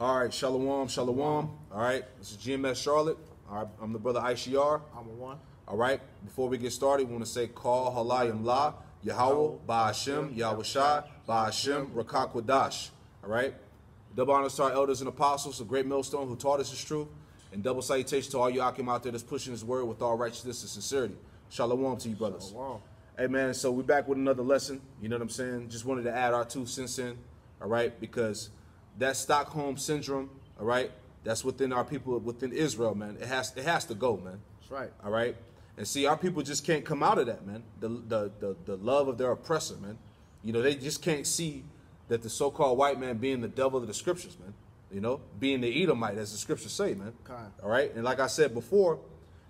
All right, shalom, shalom. All right, this is GMS Charlotte. All right, I'm the brother Aishiar. I'm a one. All right, before we get started, we want to say Call Halayim La, Yahweh, Ba'ashem, Yahweh Shai, Ba'ashem, Rakak Wadash. All right, double honors to our elders and apostles, a great millstone who taught us this truth, and double salutation to all you Akim out there that's pushing his word with all righteousness and sincerity. Shalom to you, brothers. Shalom. Hey, man, so we're back with another lesson. You know what I'm saying? Just wanted to add our 2 cents in, all right, because that Stockholm Syndrome, all right, that's within our people, within Israel, man. It has to go, man. That's right. All right? And see, our people just can't come out of that, man. The love of their oppressor, man. You know, they just can't see that the so-called white man being the devil of the scriptures, man. You know, being the Edomite, as the scriptures say, man. All right? And like I said before,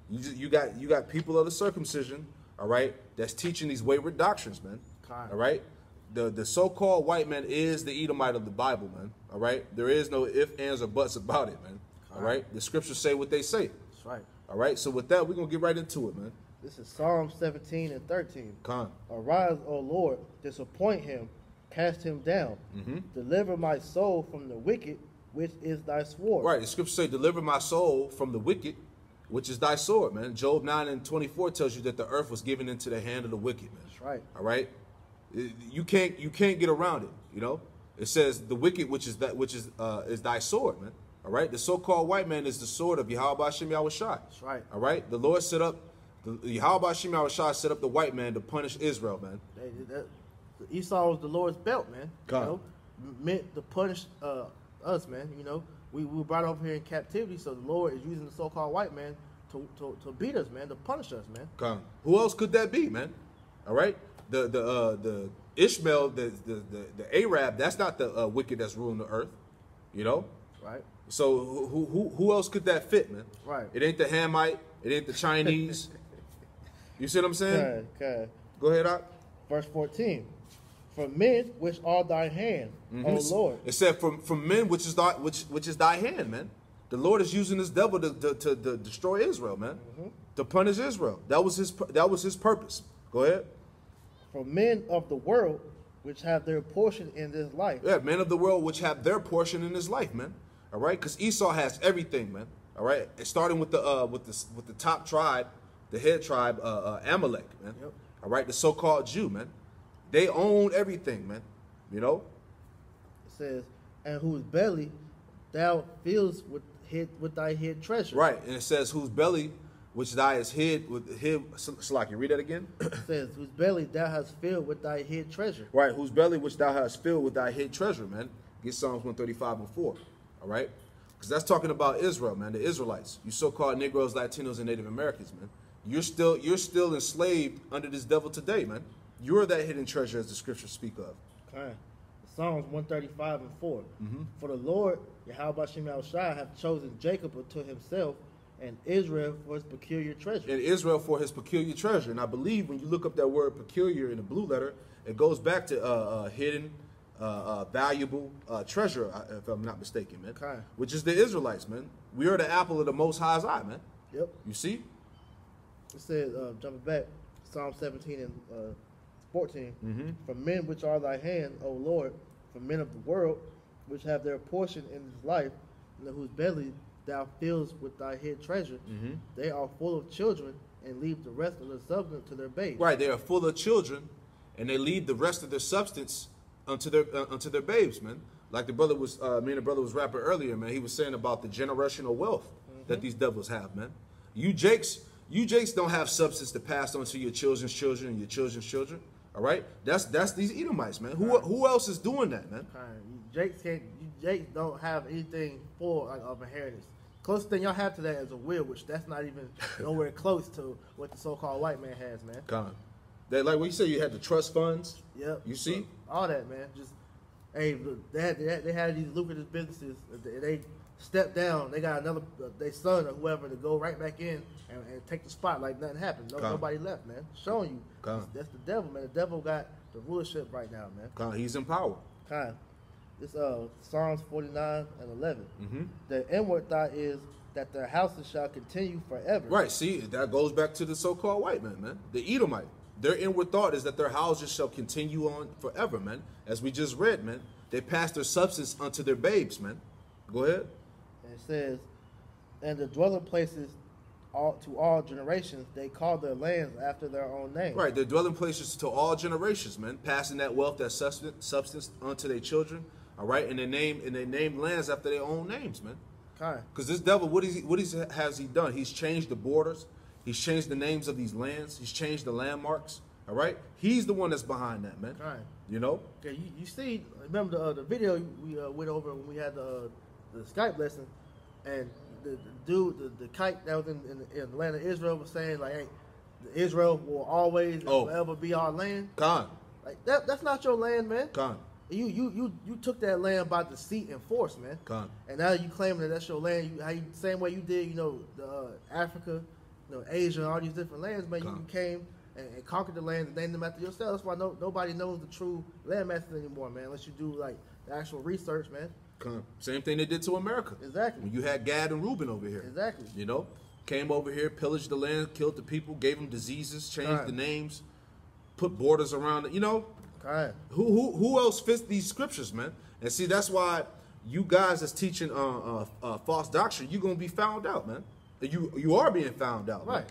you got people of the circumcision, all right, that's teaching these wayward doctrines, man. All right? The so-called white man is the Edomite of the Bible, man. All right? There is no ifs, ands, or buts about it, man. All right? The scriptures say what they say. That's right. All right? So with that, we're going to get right into it, man. This is Psalm 17 and 13. Con. Arise, O Lord, disappoint him, cast him down. Deliver my soul from the wicked, which is thy sword. Right. The scriptures say, deliver my soul from the wicked, which is thy sword, man. Job 9 and 24 tells you that the earth was given into the hand of the wicked, man. That's right. All right? You can't get around it, you know? It says the wicked, which is thy sword, man. All right? The so-called white man is the sword of Yahweh Ba'ashem Yahweh Shai. That's right. All right? The Lord set up, Yahweh Ba'ashem Yahweh Shai set up the white man to punish Israel, man. Esau was the Lord's belt, man. God. You know, meant to punish us, man. You know, we were brought over here in captivity, so the Lord is using the so-called white man to beat us, man, to punish us, man. God. Who else could that be, man? All right? The Ishmael, the Arab, that's not the wicked that's ruling the earth, you know? Right. So who else could that fit, man? Right. It ain't the Hamite, it ain't the Chinese. You see what I'm saying? Okay. Go ahead, Doc. Verse 14. From men which are thy hand, O Lord. It said from men which is thy hand, man. The Lord is using this devil to destroy Israel, man. To punish Israel. That was his purpose. Go ahead. From men of the world which have their portion in this life. Yeah, men of the world which have their portion in this life, man. All right, because Esau has everything, man. All right, and starting with the top tribe, the head tribe, Amalek, man. Yep. All right, the so-called Jew, man. They own everything, man. You know. It says, and whose belly thou fillest with thy hid treasure. Right, and it says whose belly which thou hast hid with hid. Salaki, read that again. It says, whose belly thou hast filled with thy hid treasure. Right, whose belly which thou hast filled with thy hid treasure, man. Get Psalms 135 and 4. All right, because that's talking about Israel, man. The Israelites, you so-called Negroes, Latinos, and Native Americans, man. You're still enslaved under this devil today, man. You're that hidden treasure, as the scriptures speak of. Okay. Psalms 135 and 4. For the Lord, Yahweh Ba'ashem Yahweh Shai, hath chosen Jacob unto himself, and Israel for his peculiar treasure. And Israel for his peculiar treasure. And I believe when you look up that word peculiar in the blue letter, it goes back to hidden, valuable treasure, if I'm not mistaken, man. Okay. Which is the Israelites, man. We are the apple of the Most High's eye, man. Yep. You see? It says, jumping back, Psalm 17 and 14. From men which are thy hand, O Lord, from men of the world, which have their portion in this life, and whose belly thou fillest with thy hid treasure, they are full of children, and leave the rest of their substance to their babes. Right, they are full of children, and they leave the rest of their substance unto their babes, man. Like the brother was, me and the brother was rapping earlier, man. He was saying about the generational wealth that these devils have, man. You Jakes don't have substance to pass on to your children's children and your children's children. All right, that's these Edomites, man. Who else is doing that, man? Jakes don't have anything of inheritance. Closest thing y'all have to that is a will, which that's not even nowhere close to what the so-called white man has, man. Con. They, like what you said, you had the trust funds. Yep. You see all that, man. Just hey, they had these lucrative businesses. They stepped down. They got another their son or whoever to go right back in and take the spot like nothing happened. Nobody left, man. Showing you that's the devil, man. The devil got the rulership right now, man. He's in power. This Psalms 49 and 11. The inward thought is that their houses shall continue forever. Right. See, that goes back to the so-called white man, man. The Edomite. Their inward thought is that their houses shall continue on forever, man. As we just read, man. They pass their substance unto their babes, man. Go ahead. And it says, and the dwelling places to all generations, they call their lands after their own name. Right, they're dwelling places to all generations, man, passing that wealth, that substance unto their children. All right, and they name lands after their own names, man. Because this devil, what has he done? He's changed the borders. He's changed the names of these lands. He's changed the landmarks. All right, he's the one that's behind that, man. You know. Okay, you see, remember the video we went over when we had the Skype lesson, and the dude, the kite that was in the land of Israel was saying like, hey, Israel will always and forever be our land. Like that's not your land, man. You took that land by deceit and force, man. And now you claiming that that's your land. Same way you did, Africa, Asia, and all these different lands, man. You came and conquered the lands and named them after yourself. That's why nobody knows the true land masses anymore, man. Unless you do like the actual research, man. Same thing they did to America. Exactly. When you had Gad and Reuben over here. Exactly. Came over here, pillaged the land, killed the people, gave them diseases, changed the names, put borders around it. Who else fits these scriptures, man? And see, that's why you guys that's teaching false doctrine, you're gonna be found out, man. You are being found out, right?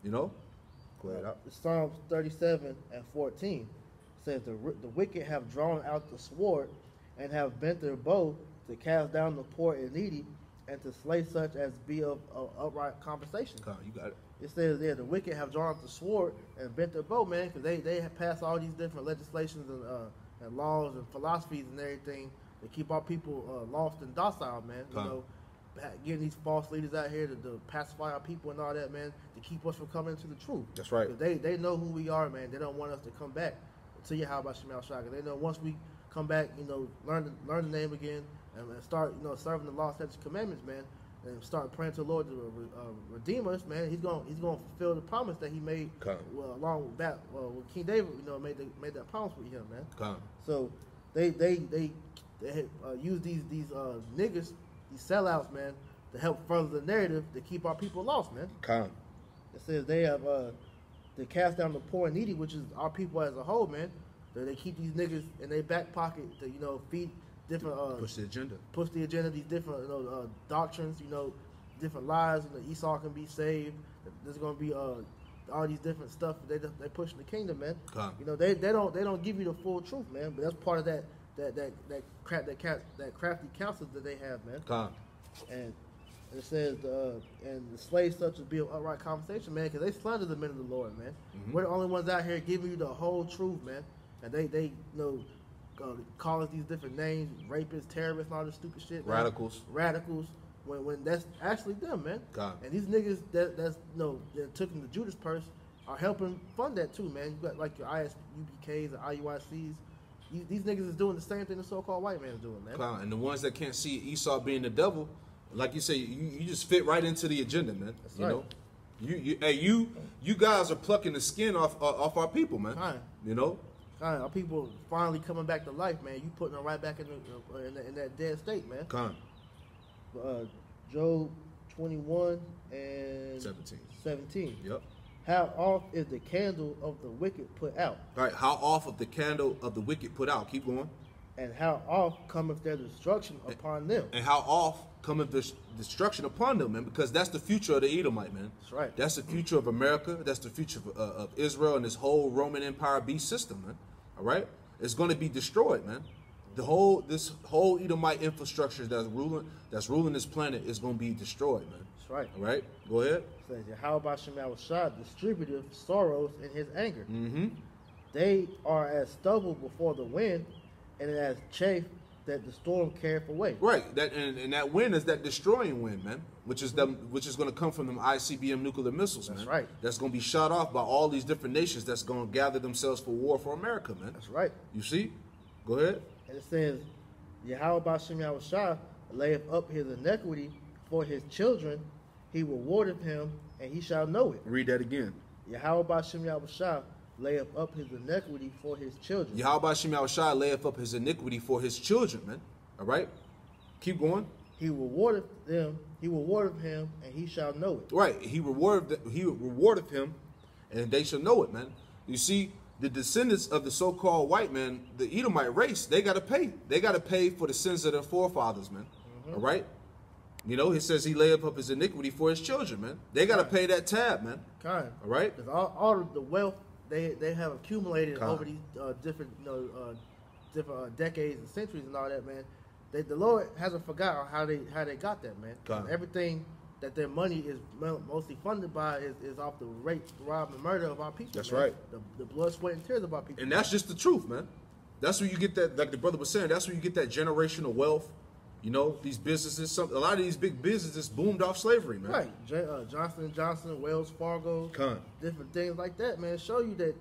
Man. Go ahead. Psalms 37:14 says the wicked have drawn out the sword and have bent their bow to cast down the poor and needy and to slay such as be of upright conversation. You got it. It says there the wicked have drawn up the sword and bent their bow, man, because they have passed all these different legislations and laws and philosophies and everything to keep our people lost and docile, man. Getting these false leaders out here to pacify our people and all that, man, to keep us from coming into the truth. That's right. They know who we are, man. They don't want us to come back to Yahweh Shema Shaka. They know once we come back, learn the name again and start, serving the law, statutes, commandments, man, and start praying to the Lord to redeem us, man. He's going to fulfill the promise that he made along with that with King David, made that promise with him, man. So they use these niggas, these sellouts, man, to help further the narrative to keep our people lost, man. It says they have to cast down the poor and needy, which is our people as a whole, man. They keep these niggas in their back pocket to feed different push the agenda, these different doctrines, different lies. Esau can be saved. There's gonna be all these different stuff they push in the kingdom, man. They don't give you the full truth, man. But that's part of that crafty counsel that they have, man. And it says and the slaves such as be of upright conversation, man, because they slander the men of the Lord, man. We're the only ones out here giving you the whole truth, man. And they call us these different names, rapists, terrorists, and all this stupid shit. Radicals. When that's actually them, man. And these niggas that took in the Judas purse are helping fund that too, man. You got like your ISUBKs and IUICs. These niggas is doing the same thing the so-called white man is doing, man. And the ones that can't see Esau being the devil, like you say, you just fit right into the agenda, man. That's right. You guys are plucking the skin off our people, man. Our people finally coming back to life, man. You putting them right back in that dead state, man. Job 21 and 17. Yep. How oft is the candle of the wicked put out? All right. How oft of the candle of the wicked put out? Keep going. And how oft cometh their destruction upon them? And how oft cometh the destruction upon them, man? Because that's the future of the Edomite, man. That's right. That's the future of America. That's the future of Israel and this whole Roman Empire beast system, man. All right, it's going to be destroyed, man. This whole Edomite infrastructure that's ruling this planet is going to be destroyed, man. That's right. All right, go ahead. It says, how about Shemashah distributed sorrows in his anger? Mm-hmm. They are as stubble before the wind, and as chaff that the storm careth away. Right. And that wind is that destroying wind, man. Which is going to come from them ICBM nuclear missiles, man. That's right. That's going to be shot off by all these different nations that's going to gather themselves for war for America, man. That's right. You see? Go ahead. And it says, Yahweh Bashem Yahushua layeth up his iniquity for his children, he rewardeth him, and he shall know it. Read that again. Yahweh Bashem Yahushua layeth up his iniquity for his children. Yahweh Bashem Yahushua layeth up his iniquity for his children, man. All right? Keep going. He rewardeth them, he rewardeth him, and he shall know it. Right. He rewardeth him, and they shall know it, man. You see, the descendants of the so-called white man, the Edomite race, they got to pay. They got to pay for the sins of their forefathers, man. All right. You know, he says he lay up his iniquity for his children, man. They got to pay that tab, man. Kind. All right. Because all of the wealth they have accumulated over these different different decades and centuries and all that, man. The Lord hasn't forgotten how they got that, man. Everything that their money is mostly funded by is off the rape, rob, and murder of our people. That's man. right. The blood, sweat, and tears of our people. And that's just the truth, man. That's where you get that, like the brother was saying, that's where you get that generational wealth. You know, these businesses, a lot of these big businesses boomed off slavery, man. Right. Johnson & Johnson, Wells Fargo, different things like that, man, show you that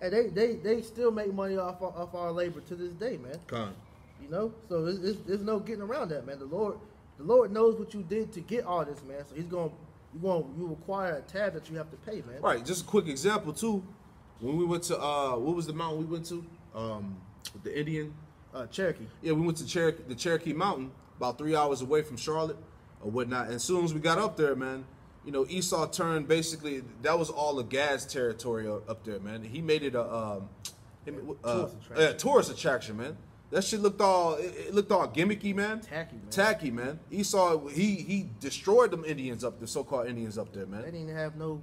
and they still make money off our labor to this day, man. You know, so there's no getting around that, man. The Lord knows what you did to get all this, man. So you require a tab that you have to pay, man. Right. Just a quick example too. When we went to what was the mountain we went to? The Indian Cherokee. Yeah, we went to the Cherokee Mountain, about 3 hours away from Charlotte or whatnot. And as soon as we got up there, man, you know, Esau turned basically, that was all of Gad's territory up there, man. He made it a tourist attraction, man. That shit looked all gimmicky, man. Tacky, man. Esau, he destroyed them Indians up there, so-called Indians up there, man. They didn't have no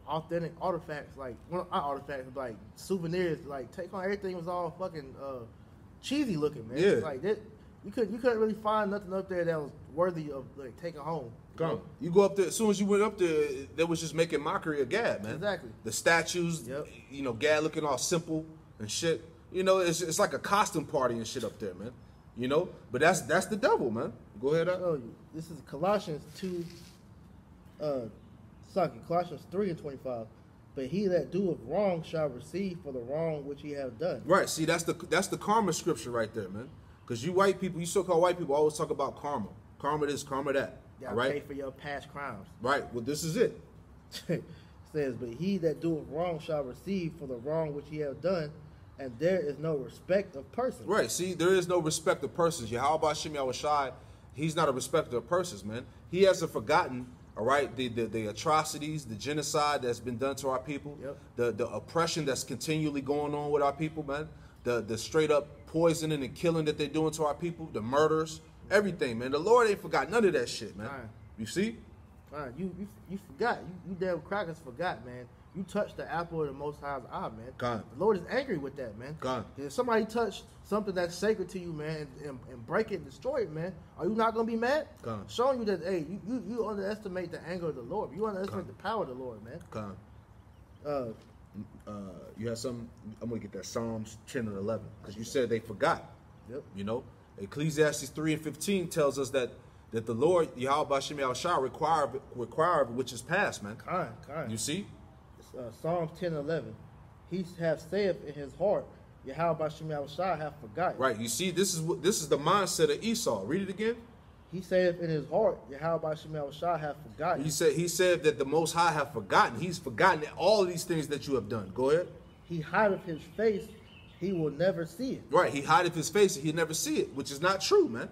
authentic artifacts, like, well, not artifacts, but like souvenirs, like take on everything was all fucking cheesy looking, man. Yeah. Like that, you couldn't really find nothing up there that was worthy of like taking home. You go up there, as soon as you went up there, they was just making mockery of Gad, man. Exactly. The statues, you know, Gad looking all simple and shit. You know, it's like a costume party and shit up there, man. You know, but that's the devil, man. Go ahead. Show you. This is Colossians 2. Colossians 3:25. But he that doeth wrong shall receive for the wrong which he have done. Right. See, that's the karma scripture right there, man. Because you white people, you so-called white people, always talk about karma. Karma this, karma that. Y'all pay for your past crimes. Right. Well, this is it. It says, but he that doeth wrong shall receive for the wrong which he have done, and there is no respect of persons. Right. See, there is no respect of persons. Yahweh Shem Yahushai, he's not a respecter of persons, man. He hasn't forgotten, all right, the atrocities, the genocide that's been done to our people, the oppression that's continually going on with our people, man, the straight up poisoning and killing that they're doing to our people, the murders, everything, man. The Lord ain't forgot none of that shit, man. You see? You forgot. You damn crackers forgot, man. You touched the apple of the Most High's eye, man. God. The Lord is angry with that, man. God. If somebody touched something that's sacred to you, man, and break it and destroy it, man, are you not going to be mad? God. Showing you that, hey, you underestimate the anger of the Lord. You underestimate the power of the Lord, man. God. You have some, I'm going to get that Psalms 10 and 11, because you said they forgot. Yep. You know, Ecclesiastes 3:15 tells us that the Lord, Yahweh Shem Yahushua, require which is past, man. Kind. You see? Psalms 10:11. He hath said in his heart, Yahweh Shem Yahushua hath forgotten. Right. You see, this is the mindset of Esau. Read it again. He saith in his heart, Yahweh Shem Yahushua hath forgotten. He said that the Most High have forgotten. He's forgotten all of these things that you have done. Go ahead. He hideth his face, he will never see it. Right. He hideth his face, he'll never see it, which is not true, man.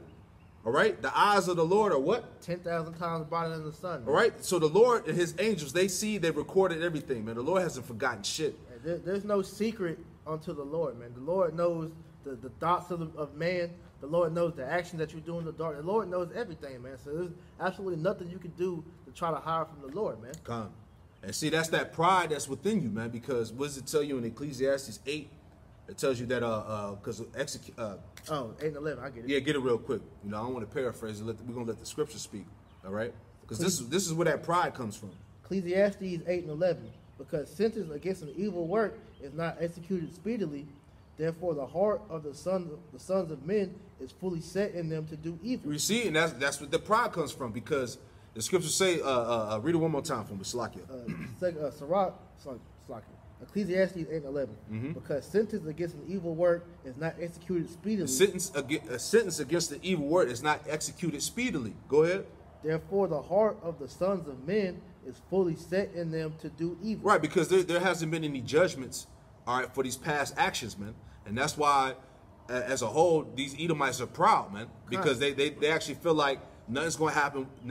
All right. The eyes of the Lord are what? 10,000 times brighter than the sun. Man. All right. So the Lord and his angels, they see, they recorded everything, man. The Lord hasn't forgotten shit. There's no secret unto the Lord, man. The Lord knows the thoughts of man. The Lord knows the action that you do in the dark. The Lord knows everything, man. So there's absolutely nothing you can do to try to hide from the Lord, man. Come. And see, that's that pride that's within you, man. Because what does it tell you in Ecclesiastes 8? It tells you that because 8 and 11, I get it. Yeah, get it real quick. You know, I don't want to paraphrase it. We're gonna let the scripture speak. All right? Because this is where that pride comes from. Ecclesiastes 8 and 11. Because sentence against an evil work is not executed speedily, therefore the heart of the sons of men is fully set in them to do evil. You see, and that's what the pride comes from. Because the scriptures say, read it one more time for me, Slakia. Ecclesiastes 8 and 11. Because sentence against an evil work is not executed speedily. A sentence against the evil word is not executed speedily. Go ahead. Therefore, the heart of the sons of men is fully set in them to do evil. Right, because there hasn't been any judgments, all right, for these past actions, man. And that's why, as a whole, these Edomites are proud, man. Because they actually feel like nothing's going to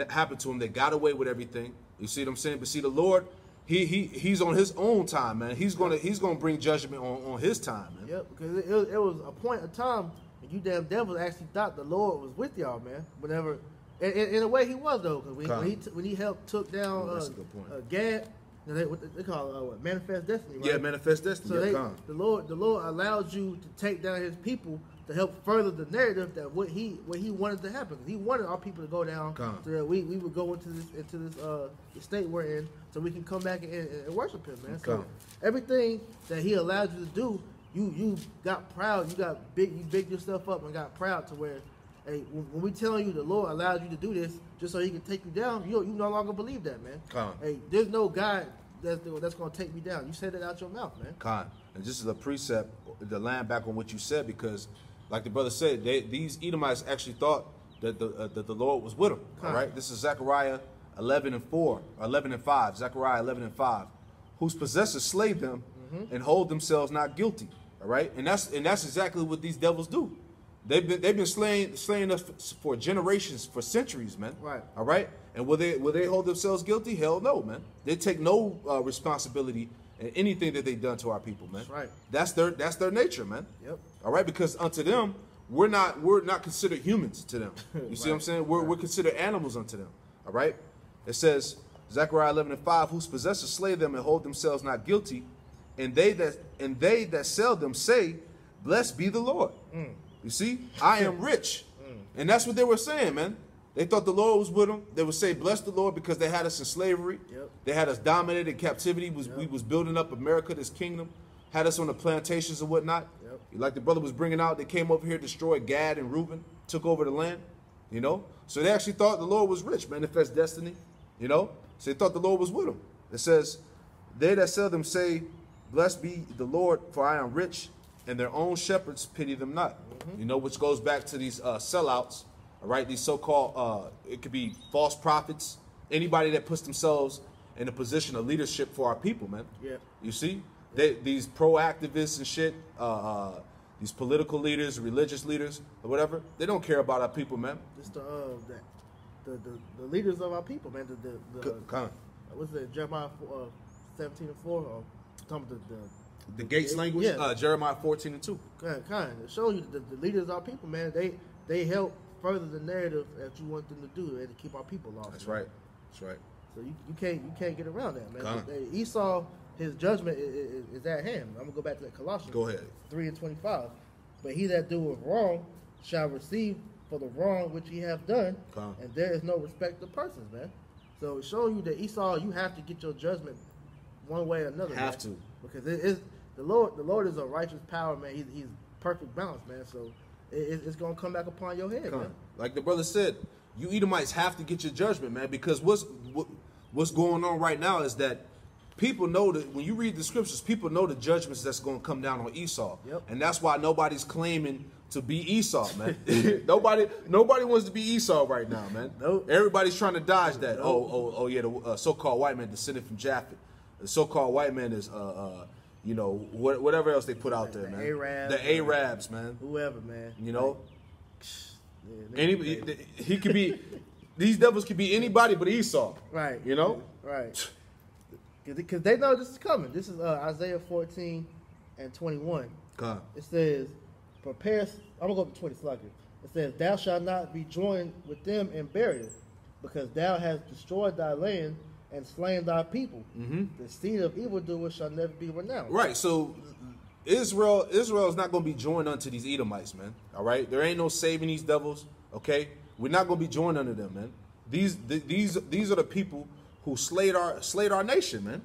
happen to them. They got away with everything. You see what I'm saying? But see, the Lord, he's on his own time, man. He's gonna bring judgment on his time, man. Yep, because it was a point of time when you damn devils actually thought the Lord was with y'all, man. Whenever In a way, he was though, because when he helped took down that's a good point. Gad, what they call manifest destiny. Right? Yeah, manifest destiny. So the Lord allows you to take down His people to help further the narrative that what He wanted to happen. He wanted our people to go down, so that we would go into this state we're in, so we can come back and worship Him, man. So everything that He allowed you to do, you got proud, you bigged yourself up and got proud to where. Hey, when we telling you the Lord allowed you to do this just so He can take you down, you no longer believe that, man. Hey, there's no God that's going to take me down. You said it out your mouth, man. And this is a precept to land back on what you said, because, like the brother said, these Edomites actually thought that the Lord was with them. All right, this is Zechariah 11:5. Zechariah 11:5, whose possessors slay them and hold themselves not guilty. All right, and that's exactly what these devils do. They've been slaying us for generations, for centuries, man. Right. All right. And will they hold themselves guilty? Hell no, man. They take no responsibility in anything that they've done to our people, man. That's right. That's their nature, man. Yep. All right. Because unto them, we're not considered humans to them. You see what I'm saying? We're considered animals unto them. All right. It says Zechariah 11:5, whose possessors slay them and hold themselves not guilty, and they that sell them say, blessed be the Lord. You see, I am rich. And that's what they were saying, man. They thought the Lord was with them. They would say, bless the Lord, because they had us in slavery. Yep. They had us dominated in captivity. We was building up America, this kingdom. Had us on the plantations and whatnot. Yep. Like the brother was bringing out, they came over here, destroyed Gad and Reuben, took over the land, you know. So they actually thought the Lord was rich, manifest destiny, you know. So they thought the Lord was with them. It says, they that sell them say, blessed be the Lord, for I am rich, and their own shepherds pity them not. You know, which goes back to these sellouts, all right? These so-called, it could be false prophets, anybody that puts themselves in a position of leadership for our people, man. Yeah. You see? These pro-activists and shit, these political leaders, religious leaders, or whatever, they don't care about our people, man. It's the leaders of our people, man. What's that, Jeremiah 17:4, or talking about the Gates language, Jeremiah 14:2. Kind. It shows you the leaders of our people, man. They help further the narrative that you want them to do and to keep our people lost. That's man. right. That's right. So you can't get around that, man. Esau, his judgment is at hand. I'm gonna go back to that Colossians. Go ahead. 3:25. But he that doeth wrong shall receive for the wrong which he have done, and there is no respect of persons, man. So it's showing you that Esau, you have to get your judgment one way or another. Have to, because it is. The Lord is a righteous power, man. He's perfect balance, man. So it's gonna come back upon your head, man. Like the brother said, you Edomites have to get your judgment, man. Because what's going on right now is that people know that when you read the scriptures, people know the judgments that's going to come down on Esau, and that's why nobody's claiming to be Esau, man. nobody wants to be Esau right now, man. Nope. Everybody's trying to dodge that. Oh yeah, the so-called white man descended from Japheth. The so-called white man is you know, whatever else they put out there, man. The Arabs, man. Whoever, man. You know, he could be. These devils could be anybody but Esau. Right. You know. Right. Because they know this is coming. This is Isaiah 14:21. It says, "Prepare." I'm gonna go to 20. It says, "Thou shalt not be joined with them in burial, because thou hast destroyed thy land and slain thy people. The seed of evildoers shall never be renowned." Right. So Israel is not going to be joined unto these Edomites, man. All right. There ain't no saving these devils. Okay. We're not going to be joined unto them, man. These are the people who slayed our nation, man.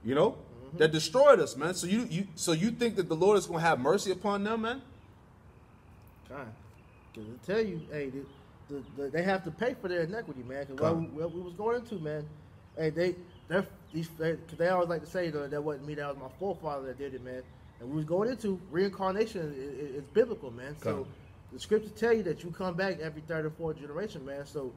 You know, that destroyed us, man. So you think that the Lord is going to have mercy upon them, man? God, because I tell you, hey, they have to pay for their iniquity, man. Because what we was going into, man, hey, they always like to say that wasn't me, that was my forefather that did it, man. And we was going into reincarnation is biblical, man. So the scriptures tell you that you come back every third or fourth generation, man. So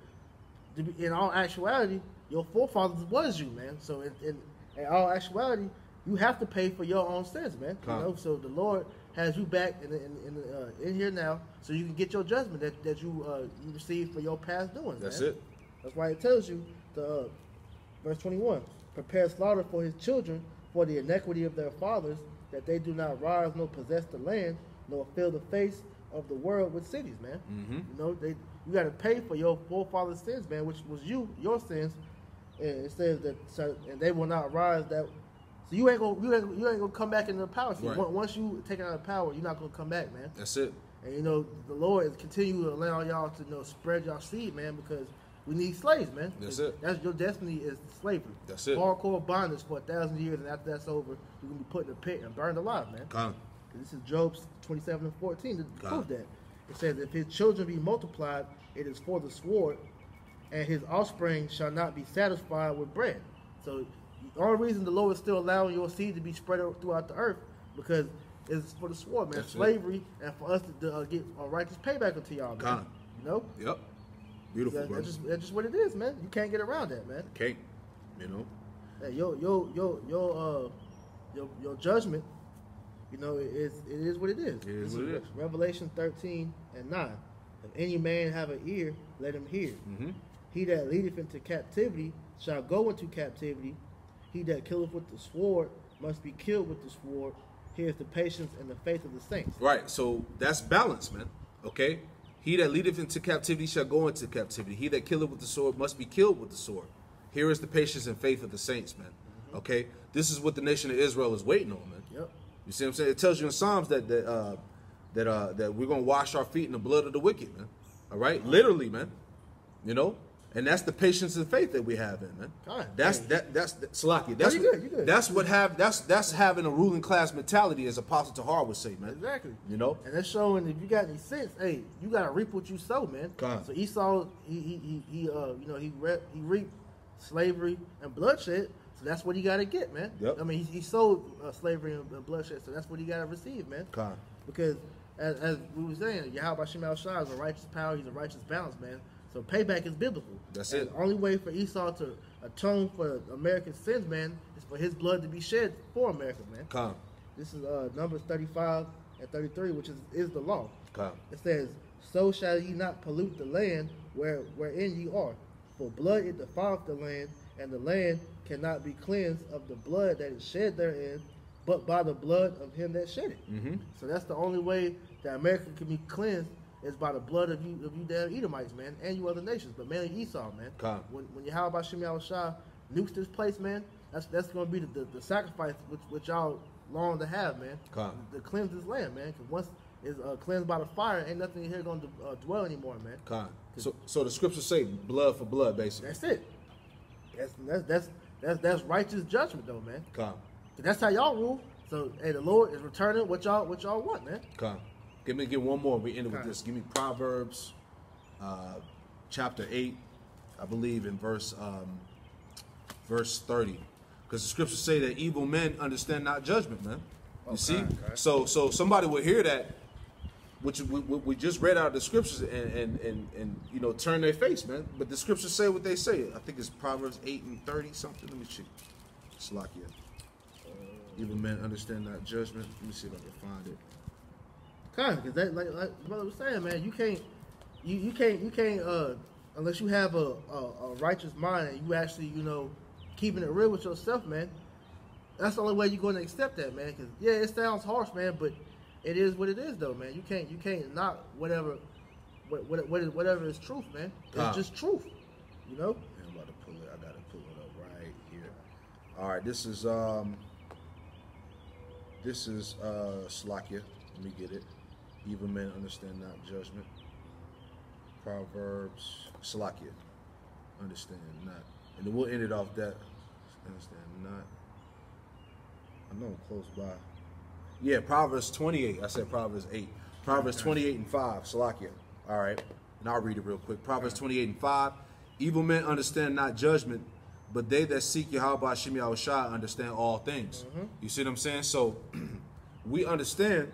in all actuality, your forefathers was you, man. So in all actuality, you have to pay for your own sins, man. You know, so the Lord has you back in here now, so you can get your judgment that you received for your past doings. That's man. it. That's why it tells you, verse 21, "Prepare slaughter for his children for the iniquity of their fathers, that they do not rise nor possess the land, nor fill the face, of the world with cities, man. Mm-hmm. You know, you got to pay for your forefathers' sins, man, which was your sins. And it says that, and they will not rise that. So you ain't gonna come back into the power. So right. Once you take out the power, you're not gonna come back, man. That's it. And you know, the Lord is continuing to allow y'all to spread y'all seed, man, because we need slaves, man. That's it. That's your destiny is slavery. That's it. Hardcore bondage for 1,000 years, and after that's over, you're gonna be put in a pit and burned alive, man. Come. This is Job 27 and 14 to prove that. It says, if his children be multiplied, it is for the sword, and his offspring shall not be satisfied with bread. So the only reason the Lord is still allowing your seed to be spread out throughout the earth, because it's for the sword, man. That's slavery, and for us to get a righteous payback unto y'all, man. Come. You know? Yep. Beautiful, bro. That's just what it is, man. You can't get around that, man. Can't. You know? Hey, your judgment, you know, it is what it is. It is what it is. Revelation 13 and 9. If any man have an ear, let him hear. Mm-hmm. He that leadeth into captivity shall go into captivity. He that killeth with the sword must be killed with the sword. Here's the patience and the faith of the saints. Right. So that's balance, man. Okay? He that leadeth into captivity shall go into captivity. He that killeth with the sword must be killed with the sword. Here is the patience and faith of the saints, man. Mm-hmm. Okay? This is what the nation of Israel is waiting on, man. Yep. You see what I'm saying? It tells you in Psalms that we're gonna wash our feet in the blood of the wicked, man. All right? Literally, man. You know? And that's the patience and faith that we have in, man. God, that's Salaki. That's you good. That's having a ruling class mentality, as Apostle Tahar would say, man. Exactly. You know? And that's showing if you got any sense, hey, you gotta reap what you sow, man. God. So Esau, he reaped slavery and bloodshed. So that's what he got to get, man. Yep. I mean, he sold slavery and bloodshed, so that's what he got to receive, man. God. Because as we were saying, Yahweh Shem Shai is a righteous power. He's a righteous balance, man. So payback is biblical. That's and it. The only way for Esau to atone for American sins, man, is for his blood to be shed for America, man. Come. This is Numbers 35 and 33, which is the law. Come. It says, so shall ye not pollute the land wherein ye are. For blood it defileth the land, and the land cannot be cleansed of the blood that is shed therein, but by the blood of him that shed it. Mm-hmm. So that's the only way that America can be cleansed is by the blood of you damn Edomites, man, and you other nations, but mainly Esau, man. Come. When Yahweh Shem Shai nukes this place, man, that's going to be the sacrifice which y'all long to have, man. Come. To cleanse this land, man, because once it's cleansed by the fire, ain't nothing in here going to dwell anymore, man. Come. So the scriptures say blood for blood, basically. That's it. That's righteous judgment, though, man. Come. That's how y'all rule. So, hey, the Lord is returning what y'all want, man. Come. Give one more. We end it with Okay. this. Give me Proverbs, chapter 8, I believe, in verse 30, because the scriptures say that evil men understand not judgment, man. You see? Okay. So somebody will hear that, which we just read out of the scriptures, and turn their face, man. But the scriptures say what they say. I think it's Proverbs 8 and 30 something. Let me check. Slakia. Evil men understand not judgment. Let me see if I can find it. Kind of, because like brother was saying, man, you can't unless you have a righteous mind and you actually keeping it real with yourself, man. That's the only way you're going to accept that, man. Because yeah, it sounds harsh, man, but it is what it is, though, man. You can't knock whatever is truth, man. It's just truth, you know. Yeah, I'm about to pull it. I gotta pull it up right here. All right, this is Slakia. Let me get it. Evil men understand not judgment. Proverbs, Slakia. Understand not. And then we'll end it off that. Understand not. I know I'm close by. Yeah, Proverbs 28. I said Proverbs 8. Proverbs 28 and 5. Salakia. All right. And I'll read it real quick. Proverbs 28 and 5. Evil men understand not judgment, but they that seek Yahweh Shem Shai understand all things. Mm-hmm. You see what I'm saying? So we understand,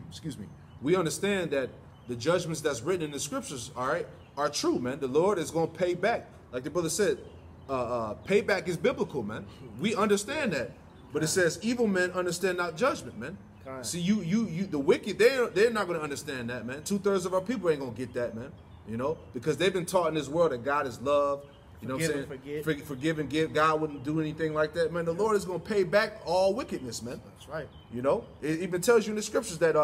excuse me, we understand that the judgments that's written in the scriptures, all right, are true, man. The Lord is going to pay back. Like the brother said, payback is biblical, man. We understand that. But it says evil men understand not judgment, man. See, you, the wicked, they're not going to understand that, man. 2/3 of our people ain't going to get that, man. You know, because they've been taught in this world that God is love. You know what I'm saying? Forgive and give. God wouldn't do anything like that, man. The Lord is going to pay back all wickedness, man. That's right. You know, it even tells you in the scriptures that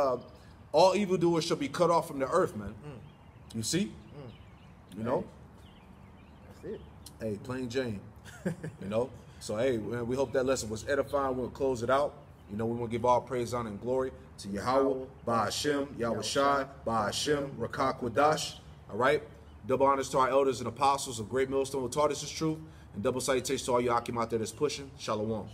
All evildoers shall be cut off from the earth, man. You see? You know? That's it. Hey, plain Jane. You know? So, hey, man, we hope that lesson was edifying. We'll close it out. You know, we want to give all praise, honor, and glory to Yahweh, Ba'ashem, Yahweh Shai, Ba'ashem, Rakak Wadash. All right? Double honors to our elders and apostles of Great Millstone who taught us this truth. And double salutations to all you Akim out there that's pushing. Shalom.